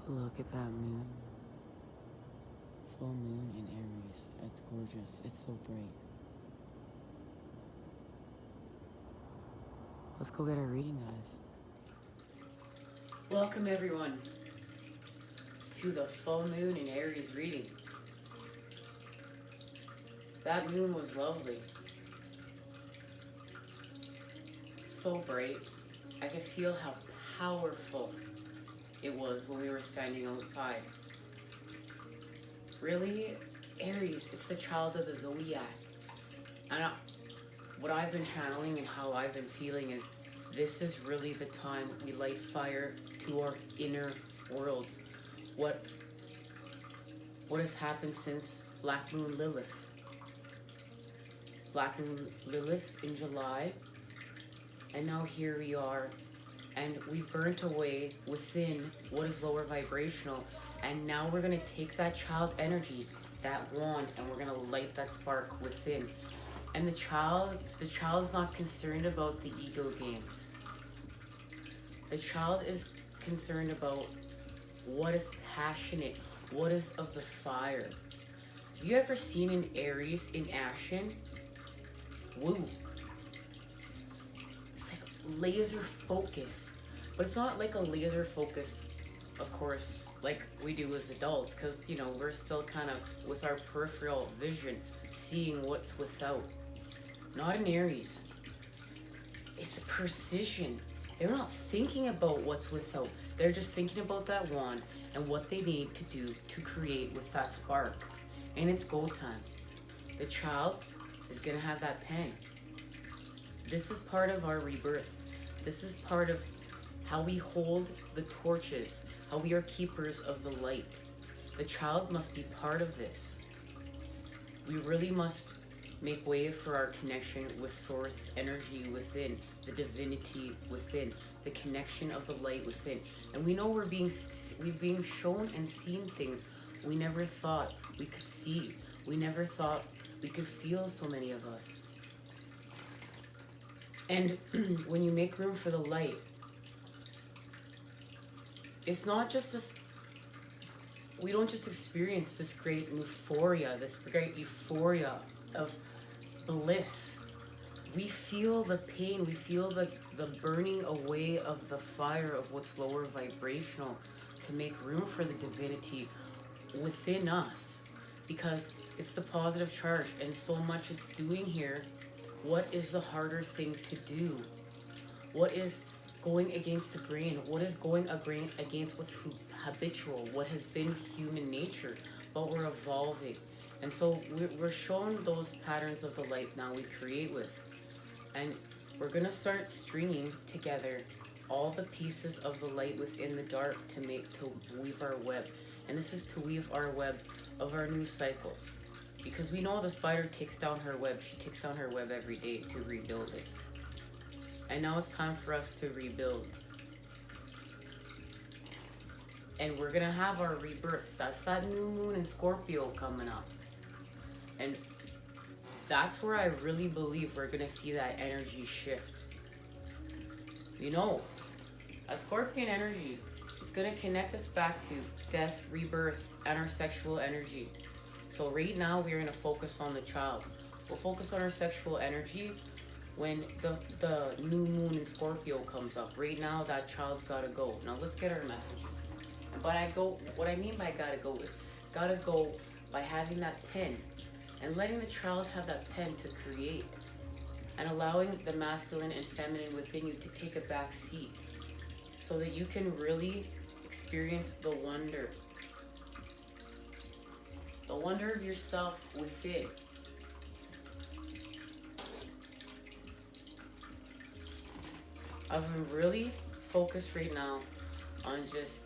Look at that moon. Full moon in Aries. It's gorgeous. It's so bright. Let's go get our reading, guys. Welcome, everyone, to the full moon in Aries reading. That moon was lovely. So bright. I could feel how powerful it was when we were standing outside. Really, Aries, it's the child of the zodiac. And what I've been channeling and how I've been feeling is this is really the time we light fire to our inner worlds. What has happened since Black Moon Lilith? Black Moon Lilith in July, and now here we are, and we've burnt away within what is lower vibrational, and now we're going to take that child energy, that wand, and we're going to light that spark within. And the child's not concerned about the ego games. The child is concerned about what is passionate, what is of the fire. Have you ever seen an Aries in action? Woo. It's like laser focus. But it's not like a laser focus, of course, like we do as adults, because, you know, we're still kind of with our peripheral vision seeing what's without. Not an Aries. It's precision. They're not thinking about what's without. They're just thinking about that wand and what they need to do to create with that spark. And it's go time. The child is going to have that pen. This is part of our rebirths. This is part of how we hold the torches, how we are keepers of the light. The child must be part of this. We really must make way for our connection with source energy within, the divinity within, the connection of the light within. And we know we've being shown and seen things we never thought we could see. We never thought we could feel, so many of us. And when you make room for the light, it's not just this, we don't just experience this great euphoria of bliss. We feel the pain, we feel the burning away of the fire of what's lower vibrational to make room for the divinity within us, because it's the positive charge and so much it's doing here. What is the harder thing to do? What is going against the grain? What is going against what's habitual, what has been human nature? But we're evolving. And so we're shown those patterns of the light now we create with. And we're going to start stringing together all the pieces of the light within the dark to weave our web. And this is to weave our web of our new cycles. Because we know the spider takes down her web. She takes down her web every day to rebuild it. And now it's time for us to rebuild. And we're going to have our rebirths. That's that new moon in Scorpio coming up. And that's where I really believe we're going to see that energy shift. You know, a Scorpion energy is going to connect us back to death, rebirth, and our sexual energy. So right now we're going to focus on the child. We'll focus on our sexual energy when the new moon in Scorpio comes up. Right now that child's got to go. Now let's get our messages. But what I mean by gotta go is gotta go by having that pen and letting the child have that pen to create, and allowing the masculine and feminine within you to take a back seat so that you can really experience the wonder of yourself within. I've been really focused right now on just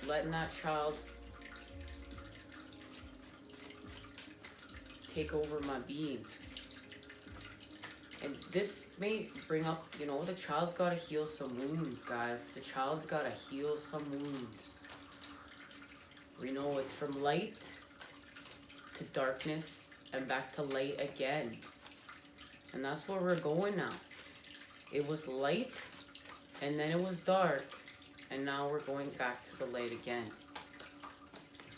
letting that child take over my being. And this may bring up, you know, the child's got to heal some wounds, guys. The child's got to heal some wounds. We know it's from light to darkness and back to light again. And that's where we're going now. It was light, and then it was dark, And now we're going back to the light again.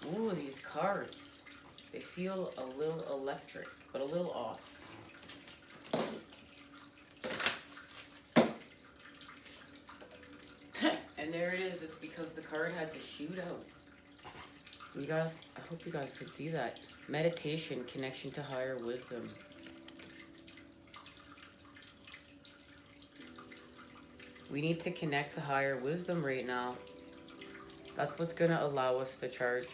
Ooh, these cards. They feel a little electric, but a little off. And there it is. It's because the card had to shoot out. You guys, I hope you guys could see that. Meditation, connection to higher wisdom. We need to connect to higher wisdom right now. That's what's going to allow us to charge.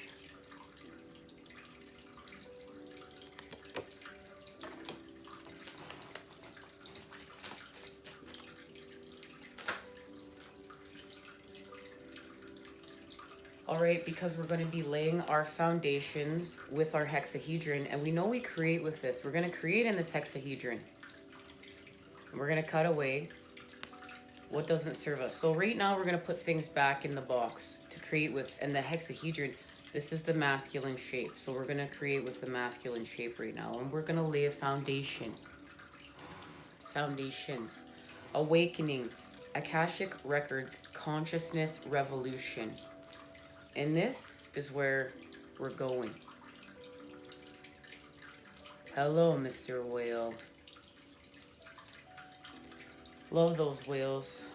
Alright, because we're going to be laying our foundations with our hexahedron, and we know we create with this. We're going to create in this hexahedron. And we're going to cut away what doesn't serve us. So right now we're going to put things back in the box to create with, and the hexahedron, this is the masculine shape. So we're going to create with the masculine shape right now, and we're going to lay a foundation. Foundations. Awakening. Akashic Records. Consciousness Revolution. And this is where we're going. Hello, Mr. Whale. Love those whales.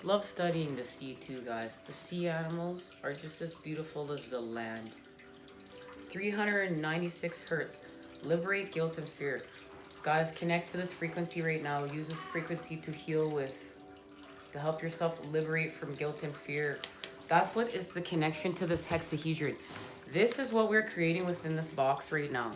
Love studying the sea too, guys. The sea animals are just as beautiful as the land. 396 hertz. Liberate guilt and fear. Guys, connect to this frequency right now. Use this frequency to heal with. To help yourself liberate from guilt and fear. That's what is the connection to this hexahedron. This is what we're creating within this box right now.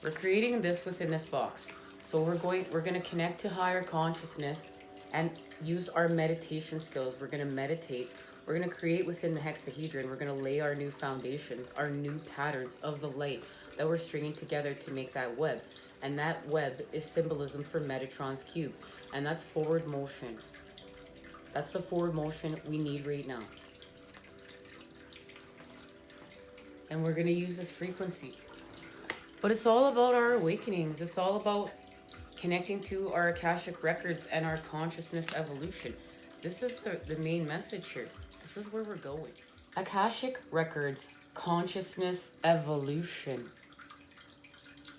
We're creating this within this box. So we're going to connect to higher consciousness and use our meditation skills. We're going to meditate. We're going to create within the hexahedron. We're going to lay our new foundations, our new patterns of the light that we're stringing together to make that web. And that web is symbolism for Metatron's cube. And that's forward motion. That's the forward motion we need right now. And we're going to use this frequency. But it's all about our awakenings. It's all about connecting to our Akashic Records and our consciousness evolution. This is the main message here. This is where we're going. Akashic Records, consciousness evolution.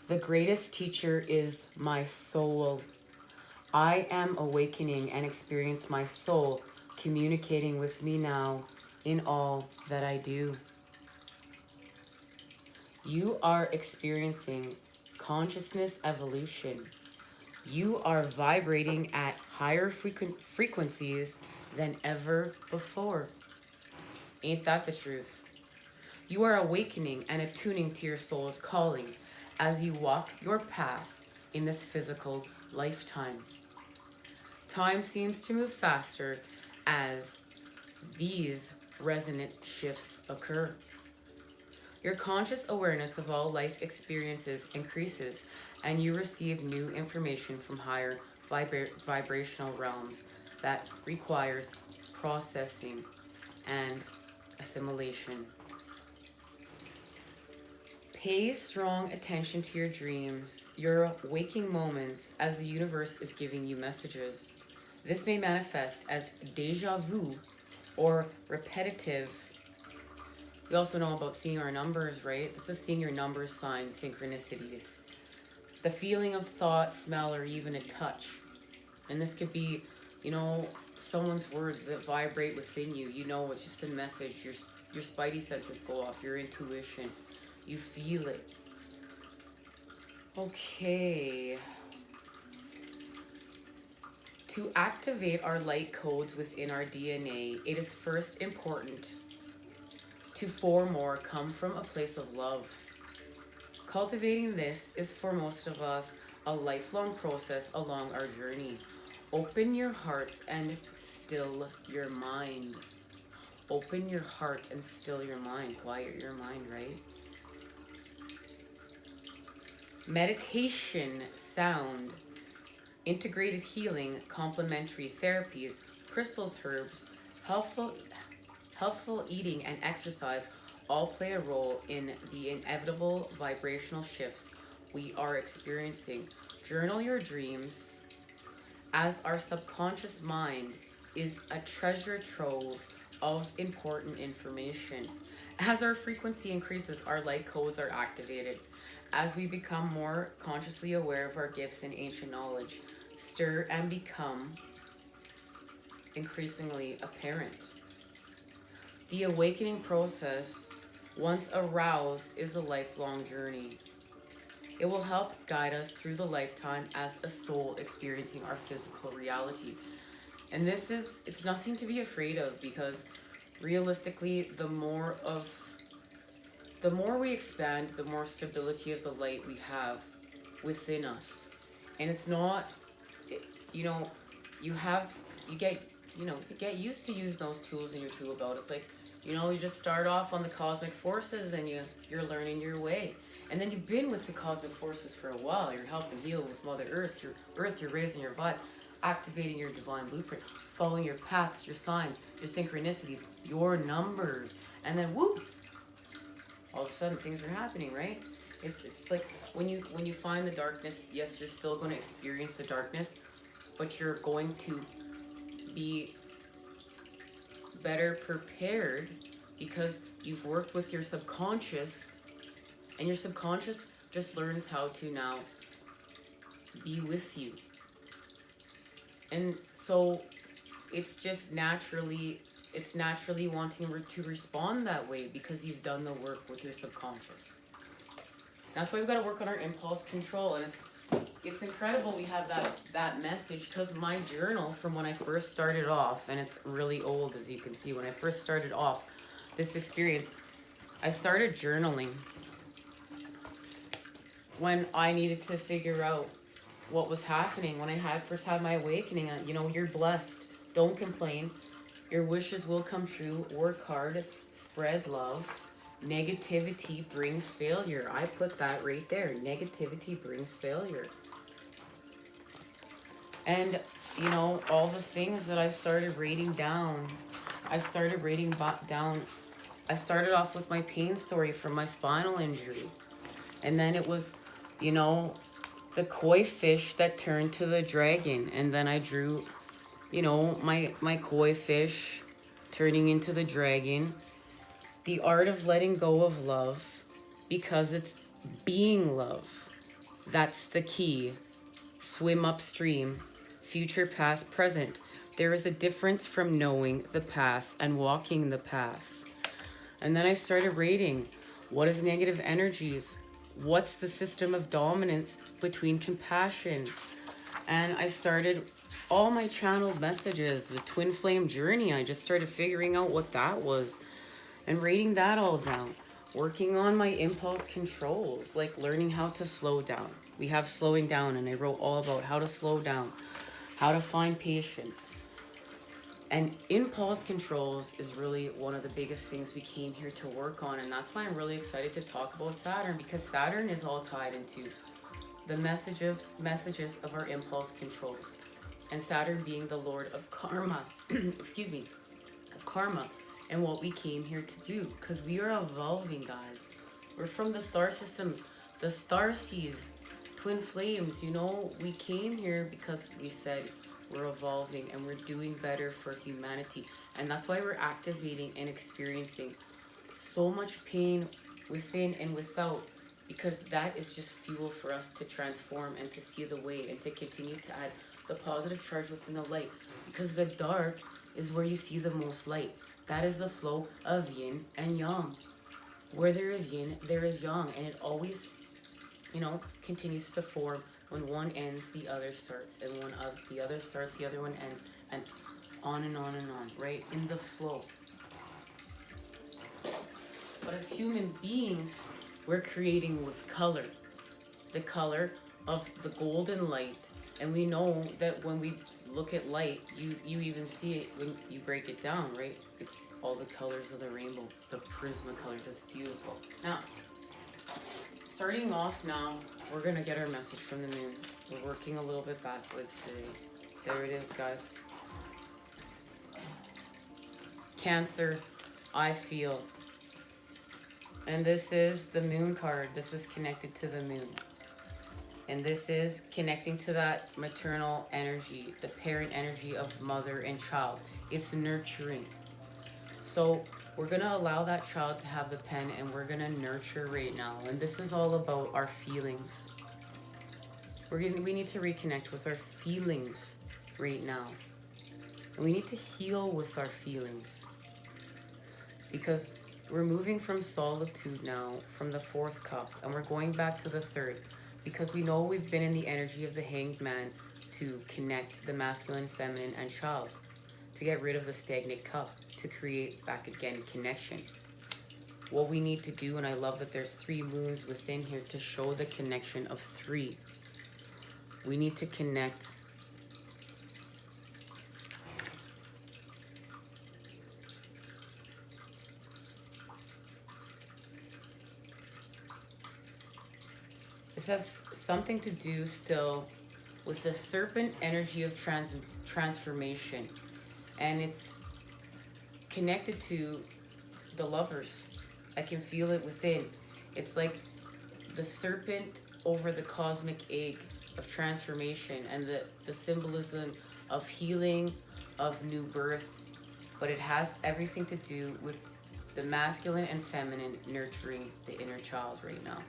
The greatest teacher is my soul. I am awakening and experience my soul communicating with me now in all that I do. You are experiencing consciousness evolution. You are vibrating at higher frequencies than ever before. Ain't that the truth? You are awakening and attuning to your soul's calling as you walk your path in this physical lifetime. Time seems to move faster as these resonant shifts occur. Your conscious awareness of all life experiences increases, and you receive new information from higher vibrational realms that requires processing and assimilation. Pay strong attention to your dreams, your waking moments, as the universe is giving you messages. This may manifest as déjà vu or repetitive. We also know about seeing our numbers, right? This is seeing your numbers, signs, synchronicities. The feeling of thought, smell, or even a touch. And this could be, you know, someone's words that vibrate within you. You know, it's just a message. Your spidey senses go off, your intuition. You feel it. Okay. To activate our light codes within our DNA, it is first important to form or come from a place of love. Cultivating this is for most of us a lifelong process along our journey. Open your heart and still your mind. Open your heart and still your mind. Quiet your mind, right? Meditation, sound, integrated healing, complementary therapies, crystals, herbs, healthful eating, and exercise all play a role in the inevitable vibrational shifts we are experiencing. Journal your dreams as our subconscious mind is a treasure trove of important information. As our frequency increases, our light codes are activated. As we become more consciously aware of our gifts and ancient knowledge, stir and become increasingly apparent. The awakening process, once aroused, is a lifelong journey. It will help guide us through the lifetime as a soul experiencing our physical reality. And it's nothing to be afraid of, because realistically, the more we expand, the more stability of the light we have within us. And it's not, you know, you get used to using those tools in your tool belt. It's like, you just start off on the cosmic forces and you're learning your way. And then you've been with the cosmic forces for a while. You're helping heal with Mother Earth. You're raising your vibe, activating your divine blueprint, following your paths, your signs, your synchronicities, your numbers. And then whoop, all of a sudden things are happening, right? It's like when you find the darkness, yes, you're still going to experience the darkness, but you're going to be better prepared because you've worked with your subconscious, and your subconscious just learns how to now be with you. And so it's naturally wanting to respond that way because you've done the work with your subconscious. That's why we've got to work on our impulse control. And it's incredible we have that message, because my journal from when I first started off, and it's really old, as you can see, when I first started off this experience, I started journaling when I needed to figure out what was happening. When I first had my awakening, you're blessed. Don't complain. Your wishes will come true. Work hard. Spread love. Negativity brings failure. I put that right there. Negativity brings failure. And, all the things that I started writing down, I started off with my pain story from my spinal injury. And then it was, the koi fish that turned to the dragon. And then I drew, my koi fish turning into the dragon. The art of letting go of love, because it's being love. That's the key. Swim upstream. Future, past, present. There is a difference from knowing the path and walking the path. And then I started rating, what is negative energies? What's the system of dominance between compassion? And I started all my channeled messages, the twin flame journey. I just started figuring out what that was and writing that all down. Working on my impulse controls, like learning how to slow down. We have slowing down, and I wrote all about how to slow down, how to find patience. And impulse controls is really one of the biggest things we came here to work on. And that's why I'm really excited to talk about Saturn, because Saturn is all tied into the messages of our impulse controls. And Saturn being the Lord of karma, of karma, and what we came here to do. Because we are evolving, guys. We're from the star systems, the Starseeds, twin flames. We came here because we said, we're evolving and we're doing better for humanity. And that's why we're activating and experiencing so much pain within and without, because that is just fuel for us to transform and to see the way and to continue to add the positive charge within the light, because the dark is where you see the most light. That is the flow of yin and yang. Where there is yin, there is yang, and it always, continues to form. When one ends, the other starts, and when the other starts, the other one ends, and on and on and on, right? In the flow. But as human beings, we're creating with color. The color of the golden light. And we know that when we look at light, you even see it when you break it down, right? It's all the colors of the rainbow, the prisma colors. It's beautiful. Now, starting off now, we're going to get our message from the moon. We're working a little bit backwards today. There it is, guys. Cancer, I feel. And this is the moon card. This is connected to the moon. And this is connecting to that maternal energy, the parent energy of mother and child. It's nurturing. So we're going to allow that child to have the pen, and we're going to nurture right now. And this is all about our feelings. We need to reconnect with our feelings right now. And we need to heal with our feelings. Because we're moving from solitude now, from the 4th cup, and we're going back to the 3rd. Because we know we've been in the energy of the Hanged Man to connect the masculine, feminine, and child. To get rid of the stagnant cup. To create back again connection. What we need to do, and I love that there's 3 moons within here to show the connection of 3. We need to connect this has something to do still with the serpent energy of transformation, and it's connected to the lovers. I can feel it within. It's like the serpent over the cosmic egg of transformation, and the symbolism of healing, of new birth, but it has everything to do with the masculine and feminine nurturing the inner child right now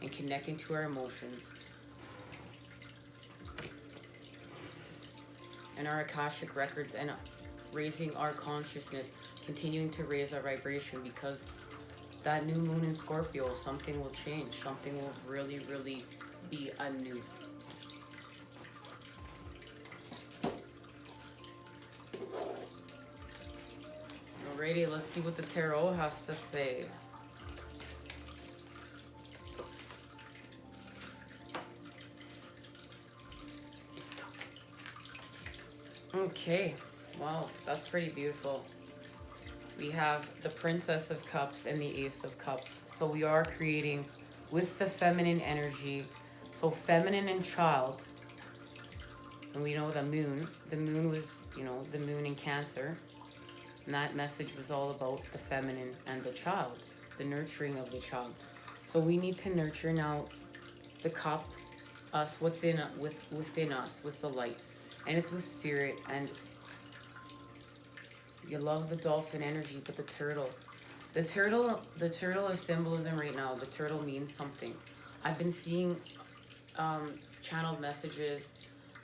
and connecting to our emotions and our Akashic records, and raising our consciousness, continuing to raise our vibration, because that new moon in Scorpio, something will change. Something will really, really be anew. Alrighty, let's see what the tarot has to say. Okay, wow, that's pretty beautiful. We have the Princess of Cups and the Ace of Cups. So we are creating with the feminine energy. So feminine and child. And we know the moon. The moon was, the moon in Cancer. And that message was all about the feminine and the child. The nurturing of the child. So we need to nurture now the cup, us, what's within us, with the light. And it's with spirit. And you love the dolphin energy, but the turtle is symbolism right now. The turtle means something. I've been seeing channeled messages,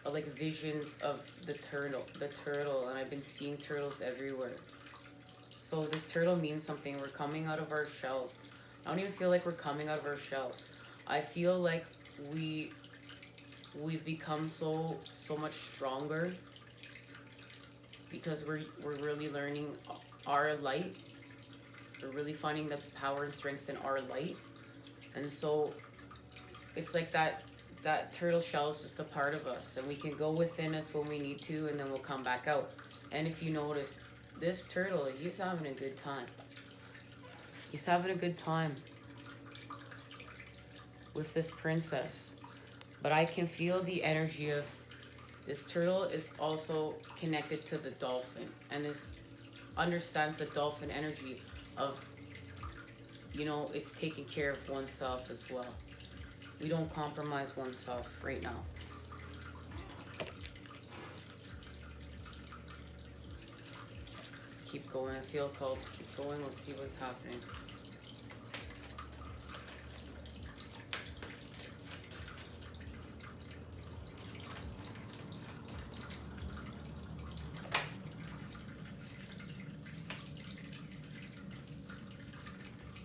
like visions of the turtle, and I've been seeing turtles everywhere. So this turtle means something. We're coming out of our shells. I don't even feel like we're coming out of our shells. I feel like we've become so much stronger, because we're really learning our light. We're really finding the power and strength in our light. And so it's like that turtle shell is just a part of us, and we can go within us when we need to, and then we'll come back out. And if you notice, this turtle, he's having a good time. He's having a good time with this princess. But I can feel the energy of this turtle is also connected to the dolphin, and understands the dolphin energy of, it's taking care of oneself as well. We don't compromise oneself right now. Let's keep going. I feel called to keep going. Let's see what's happening.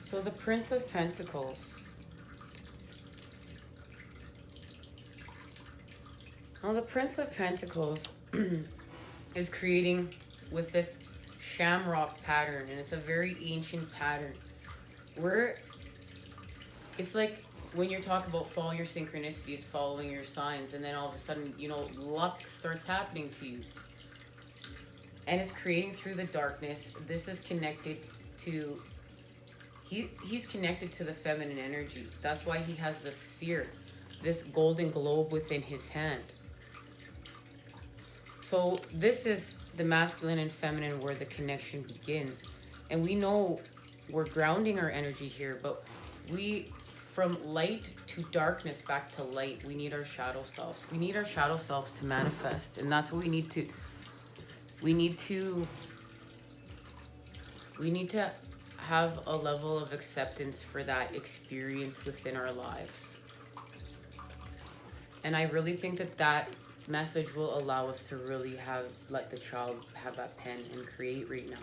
So the Prince of Pentacles. Now the Prince of Pentacles is creating with this shamrock pattern, and it's a very ancient pattern. It's like when you're talking about follow your synchronicities, following your signs, and then all of a sudden, luck starts happening to you. And it's creating through the darkness. This is connected to... He's connected to the feminine energy. That's why he has the sphere, this golden globe within his hand. So this is the masculine and feminine, where the connection begins. And we know we're grounding our energy here, but we from light to darkness back to light, we need our shadow selves. We need our shadow selves to manifest. And that's what we need to have a level of acceptance for that experience within our lives. And I really think that that message will allow us to really let the child have that pen and create right now.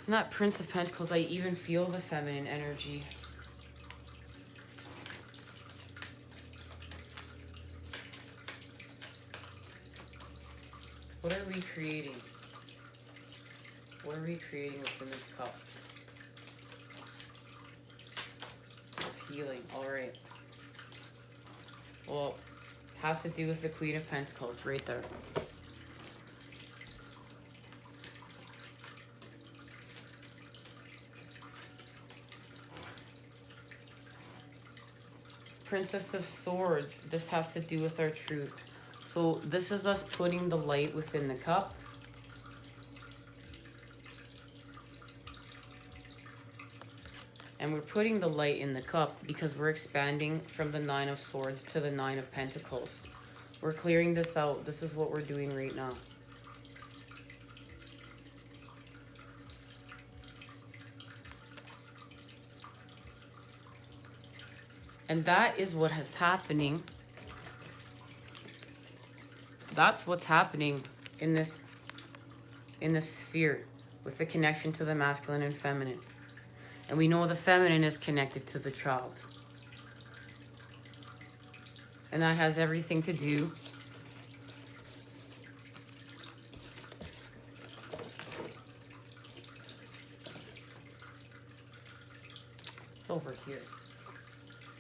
And that Prince of Pentacles, I even feel the feminine energy. What are we creating? What are we creating within this cup? Of healing. Alright. Well, it has to do with the Queen of Pentacles right there. Princess of Swords. This has to do with our truth. So this is us putting the light within the cup. And we're putting the light in the cup because we're expanding from the Nine of Swords to the Nine of Pentacles. We're clearing this out. This is what we're doing right now. And that is what is happening. That's what's happening in this sphere with the connection to the masculine and feminine. And we know the feminine is connected to the child. And that has everything to do it's over here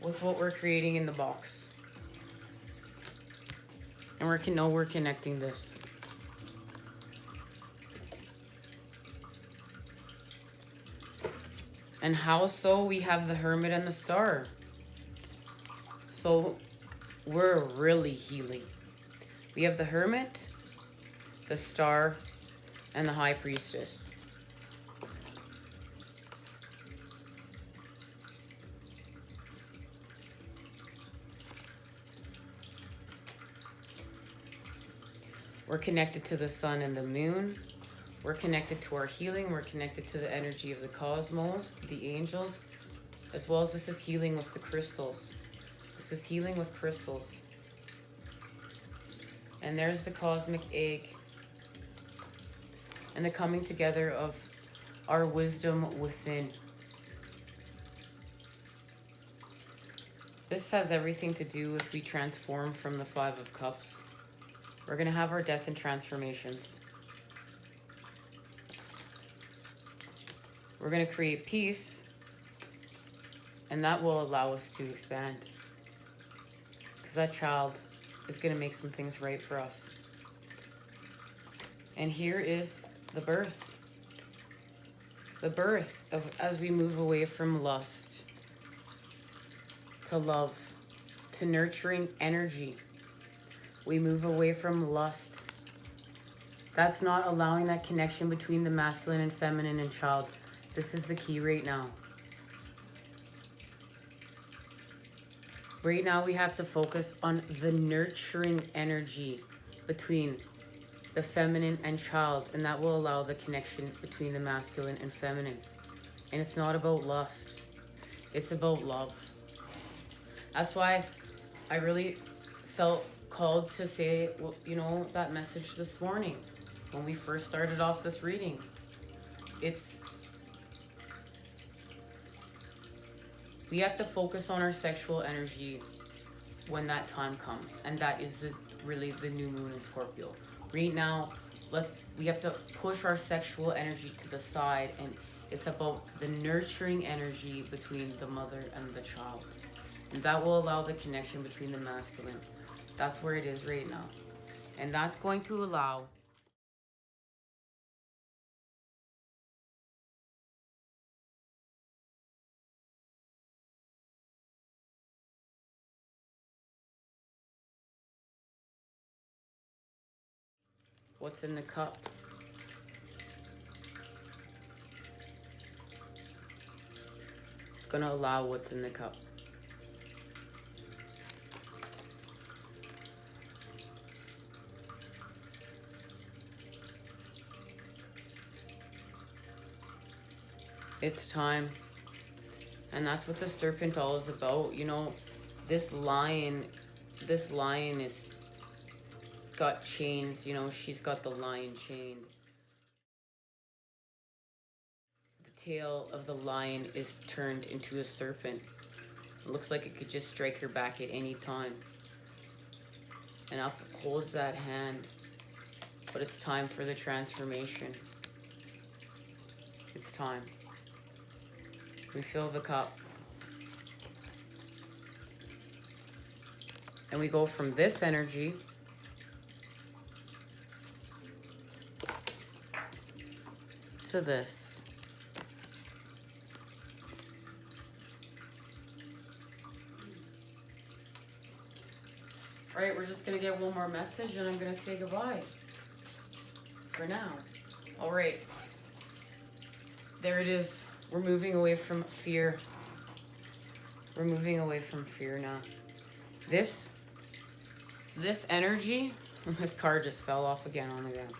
with what we're creating in the box. And we're connecting this. And how so? We have the Hermit and the Star. So we're really healing. We have the Hermit, the Star, and the High Priestess. We're connected to the sun and the moon. We're connected to our healing. We're connected to the energy of the cosmos, the angels, as well as this is healing with the crystals. This is healing with crystals. And there's the cosmic egg. And the coming together of our wisdom within. This has everything to do with we transform from the Five of Cups. We're going to have our death and transformations. We're going to create peace. And that will allow us to expand. Because that child is going to make some things right for us. And here is the birth. The birth of as we move away from lust to love, to nurturing energy. We move away from lust. That's not allowing that connection between the masculine and feminine and child. This is the key right now. Right now we have to focus on the nurturing energy between the feminine and child, and that will allow the connection between the masculine and feminine. And it's not about lust. It's about love. That's why I really felt called to say, well, you know, that message this morning when we first started off this reading. We have to focus on our sexual energy when that time comes, and that is really the new moon in Scorpio. Right now, we have to push our sexual energy to the side, and it's about the nurturing energy between the mother and the child. And that will allow the connection between the masculine. That's where it is right now. And that's going to allow what's in the cup. It's going to allow what's in the cup. It's time. And that's what the serpent all is about. You know, this lion is got chains, you know, she's got the lion chained. The tail of the lion is turned into a serpent. It looks like it could just strike her back at any time. And up holds that hand. But it's time for the transformation. It's time. Refill the cup. And we go from this energy to this. All right, we're just gonna get one more message and I'm gonna say goodbye for now. All right, there it is. We're moving away from fear. We're moving away from fear now. This energy, this card just fell off again on the ground.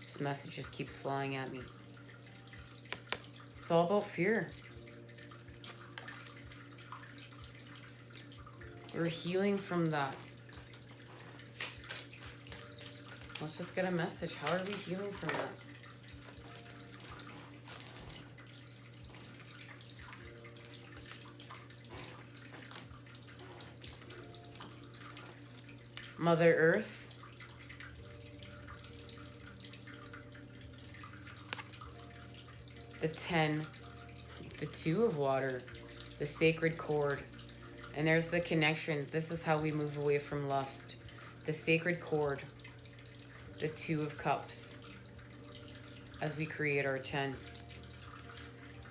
This message just keeps flying at me. It's all about fear. We're healing from that. Let's just get a message. How are we healing from that? Mother Earth. The 10. The 2 of water. The sacred cord. And there's the connection. This is how we move away from lust. The sacred cord. The 2 of cups. As we create our 10.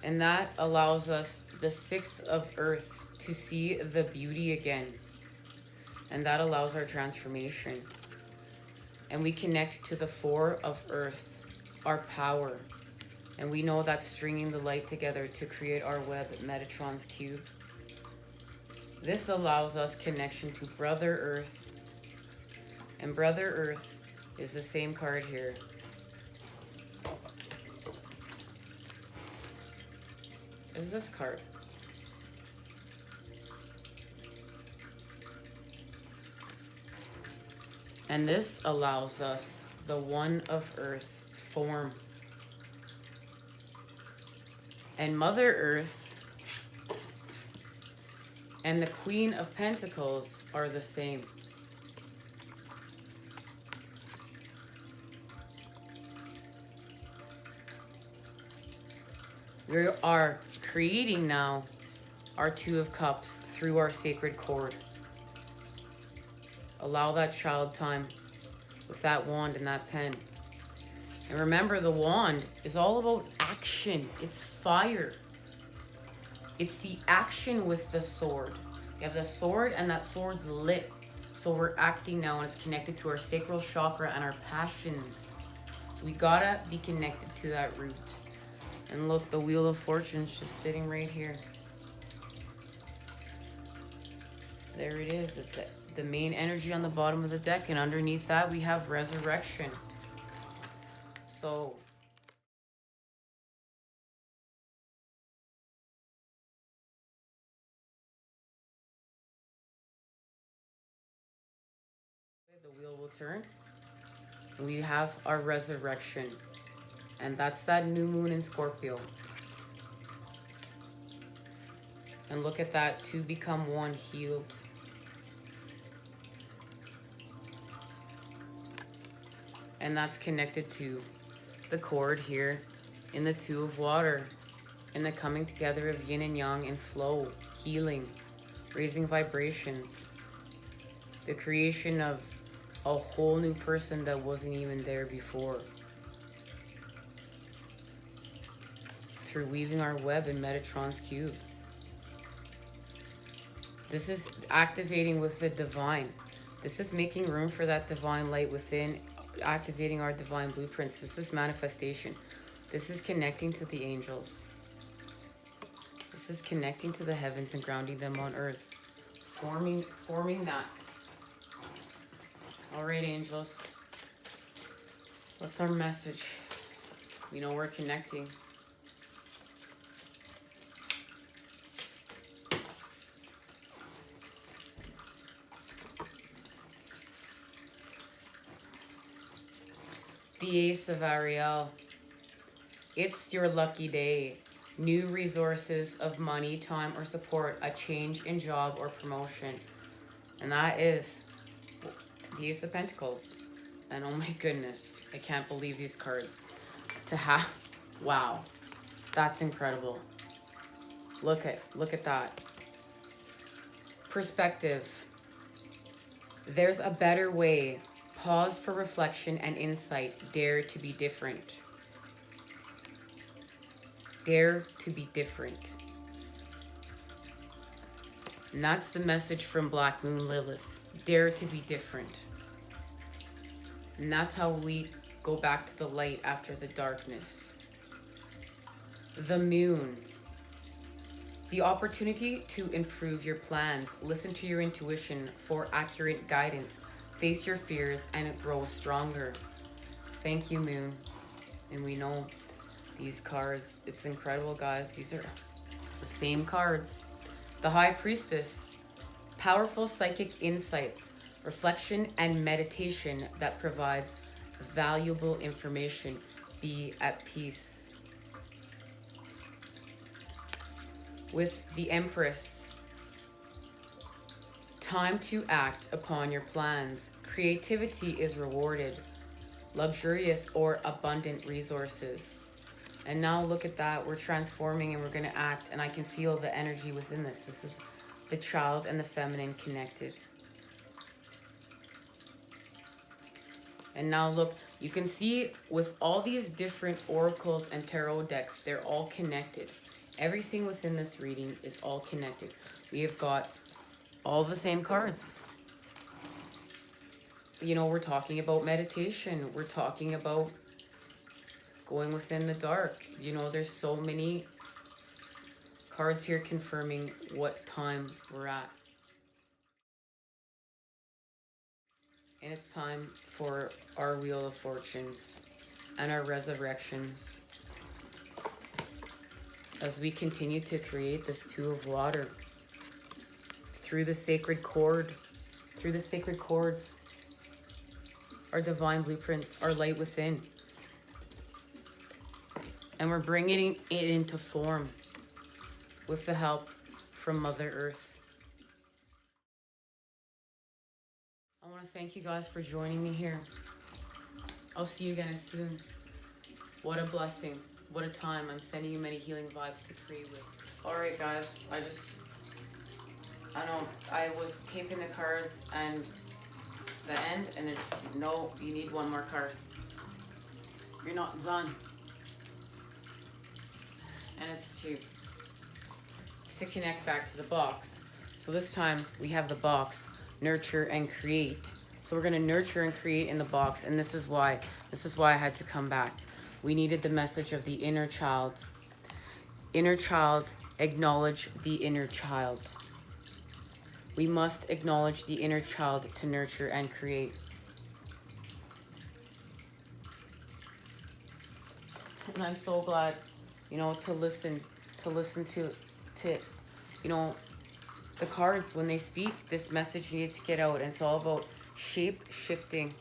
And that allows us, the 6th of earth, to see the beauty again. And that allows our transformation. And we connect to the 4 of earth, our power. And we know that's stringing the light together to create our web at Metatron's cube. This allows us connection to Brother Earth. And Brother Earth is the same card here. Is this card? And this allows us the 1 of earth form. And Mother Earth and the Queen of Pentacles are the same. We are creating now our 2 of Cups through our sacred cord. Allow that child time with that wand and that pen. And remember, the wand is all about action. It's fire. It's the action with the sword. You have the sword and that sword's lit. So we're acting now and it's connected to our sacral chakra and our passions. So we gotta be connected to that root. And look, the Wheel of Fortune's just sitting right here. There it is. It's the main energy on the bottom of the deck, and underneath that we have Resurrection. So the wheel will turn. We have our Resurrection, and that's that new moon in Scorpio. And look at that, 2 become 1, healed. And that's connected to the cord here in the 2 of water, and the coming together of yin and yang and flow, healing, raising vibrations, the creation of a whole new person that wasn't even there before, through weaving our web in Metatron's cube. This is activating with the divine. This is making room for that divine light within activating our divine blueprints. This is manifestation. This is connecting to the angels. This is connecting to the heavens and grounding them on earth. Forming that. All right, angels. What's our message? You know, we're connecting. The Ace of Ariel. It's your lucky day. New resources of money, time, or support. A change in job or promotion. And that is the Ace of Pentacles. And oh my goodness, I can't believe these cards. To have, wow, that's incredible. Look at that. Perspective. There's a better way. Pause for reflection and insight. Dare to be different. Dare to be different. And that's the message from Black Moon Lilith. Dare to be different. And that's how we go back to the light after the darkness. The Moon. The opportunity to improve your plans. Listen to your intuition for accurate guidance. Face your fears and grow stronger. Thank you, Moon. And we know these cards, it's incredible, guys. These are the same cards. The High Priestess. Powerful psychic insights, reflection, and meditation that provides valuable information. Be at peace. With the Empress. Time to act upon your plans. Creativity is rewarded. Luxurious or abundant resources. And now look at that. We're transforming and we're going to act. And I can feel the energy within this. This is the child and the feminine connected. And now look, you can see with all these different oracles and tarot decks, they're all connected. Everything within this reading is all connected. We have got all the same cards. You know, we're talking about meditation. We're talking about going within the dark. You know, there's so many cards here confirming what time we're at. And it's time for our Wheel of Fortunes and our resurrections. As we continue to create this Two of Water through the sacred cord, our divine blueprints, our light within. And we're bringing it into form with the help from Mother Earth. I want to thank you guys for joining me here. I'll see you again soon. What a blessing. What a time. I'm sending you many healing vibes to create with. Alright guys, I was taping the cards and the end, and it's, no, you need one more card. You're not done. And it's to connect back to the box. So this time we have the box, nurture and create. So we're going to nurture and create in the box, and this is why I had to come back. We needed the message of the inner child. Inner child, acknowledge the inner child. We must acknowledge the inner child to nurture and create. And I'm so glad, you know, to listen to you know, the cards when they speak. This message needed to get out, and it's all about shape shifting.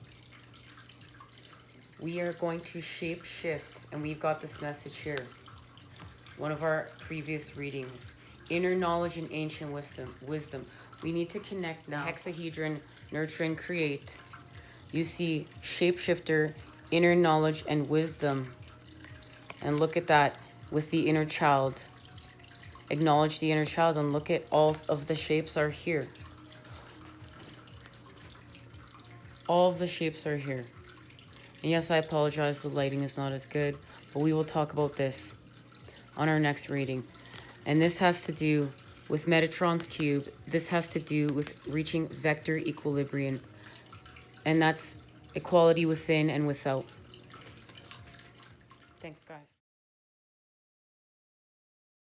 We are going to shape shift, and we've got this message here. One of our previous readings. Inner knowledge and ancient wisdom. We need to connect now. Hexahedron, nurture and create. You see shapeshifter, inner knowledge and wisdom. And look at that with the inner child. Acknowledge the inner child, and look at all of the shapes are here. All of the shapes are here. And yes, I apologize, the lighting is not as good, but we will talk about this on our next reading. And this has to do with Metatron's cube. This has to do with reaching vector equilibrium. And that's equality within and without. Thanks, guys.